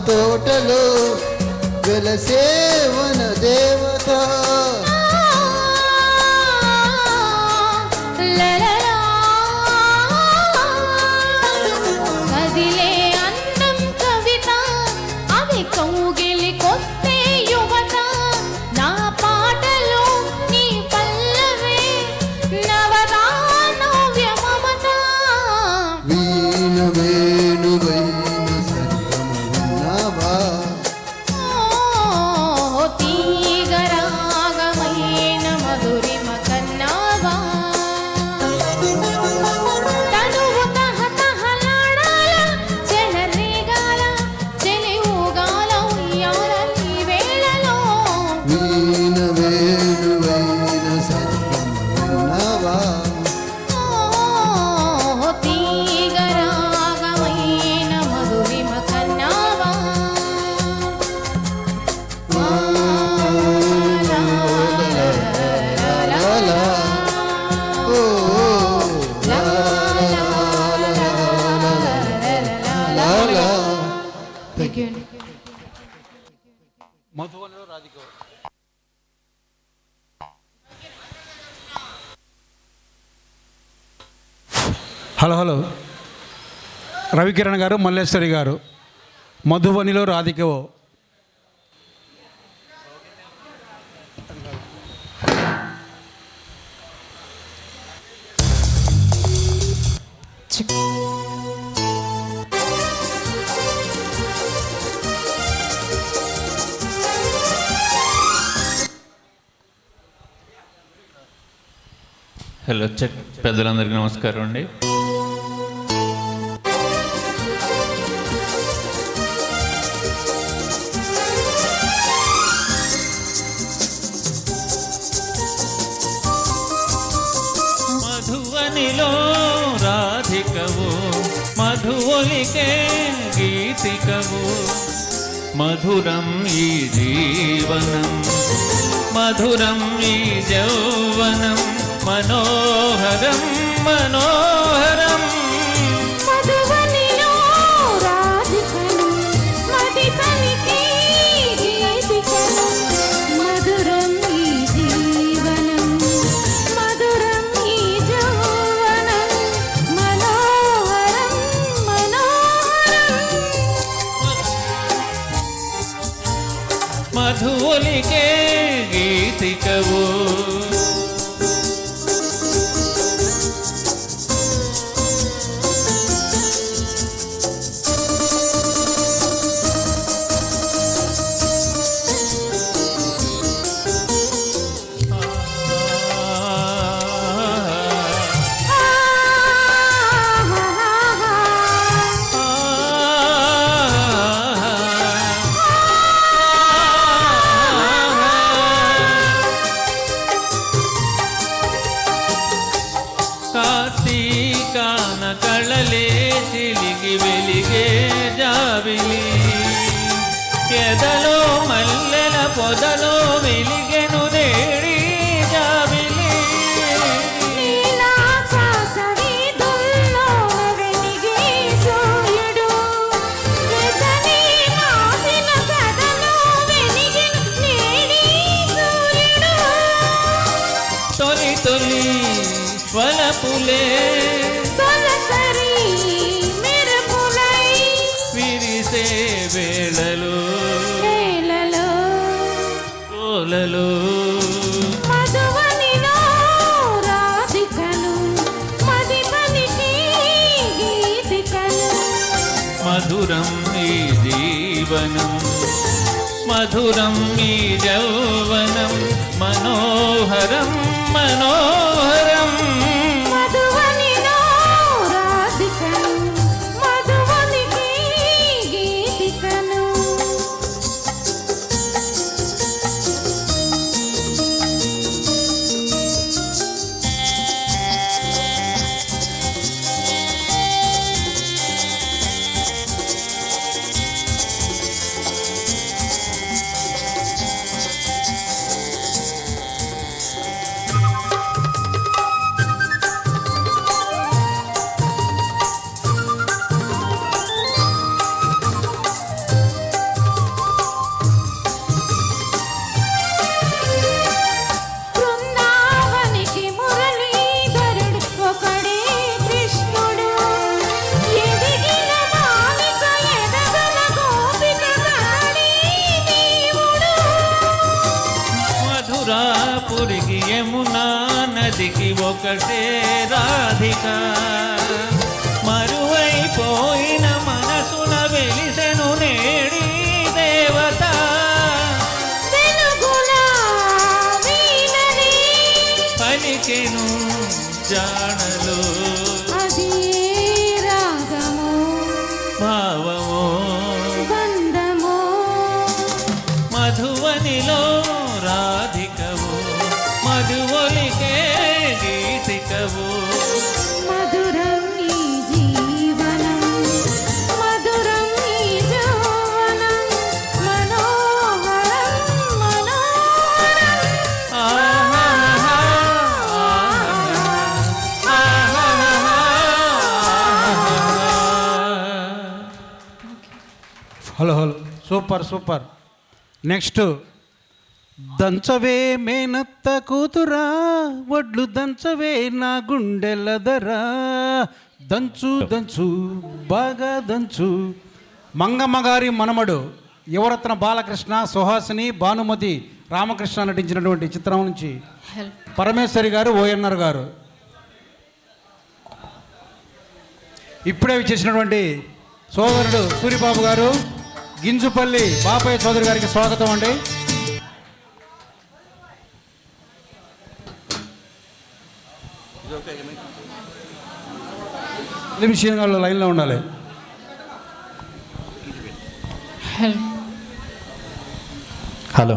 తోటలో వెలసేవన దేవత మధువనిలో Radhika. Hello hello Ravikiran గారు, మల్లేశ్వరి గారు, మధువనిలో రాధికవో. హలో చెక్ పెద్దలందరికీ నమస్కారం అండి. మధువనిలో రాధికవు, మధువలికే గీతికవు, మధురం ఈ జీవనం, మధురం ఈ యౌవనం, మనోహరం మనోహరం. మధువనిలో రాధికను, మదిపలికే గీతికను, మధురం ఈ జీవనం, మధురం ఈ యౌవనం, మనోహరం మనోహరం. మధువలికే గీతికవు, కార్తీకాన కళలే చిలిగి వెలిగే జాబిలి, ఎదలో మల్లెల పొదలో వెలిగెను నేడి జాబిలి. నీలాకాశ వీధుల్లో వెలిగే సూర్యుడు, ఎదనే నాసిన కథలో వెలిగెను నేడి సూర్యుడు. తొలి తొలి వలపులే తొలకరి మెరుపులై విరిసే వేళలో వేళలో కోలలో. మధువనిలో రాధికను, మదిపలికే గీతికను, మధురం ఈ జీవనం, మధురం ఈ యౌవనం, మనోహరం మనోహరం. మధువనిలో రాధికను, మధువలికే గీతికను. నలుగురికి యమునా నదికి ఒకటే రాధిక. మరువైపోయిన మనసున వెలిసెను నేడి దేవత. వెలుగులా వీణని పలికెను జాడలో అది రాగము భావమో బంధము. మధువనిలో రాధికవు మధువలికే గీతికవు. మధురం ఈ జీవనం మధురం ఈ యౌవనం మనోహరం మనోహరం. ఆహాహా, ఆహాహా, ఆహాహా. Hello hello, super super. Next, దంచవే మేనత్త కూతురా, వడ్లు దంచవే నా గుండెలదరా, దంచు దంచు బాగా దంచు. మంగమ్మ గారి మనమడు యువరత్న బాలకృష్ణ, సుహాసిని, భానుమతి రామకృష్ణ నటించినటువంటి చిత్రం నుంచి పరమేశ్వరి గారు, ఓఎన్ఆర్ గారు. ఇప్పుడే చేసినటువంటి సోదరుడు సూరిబాబు గారు, గింజుపల్లి బాపయ్య చౌదరి గారికి స్వాగతం అండి. నిమిషం వాళ్ళు లైన్లో ఉండాలి. హలో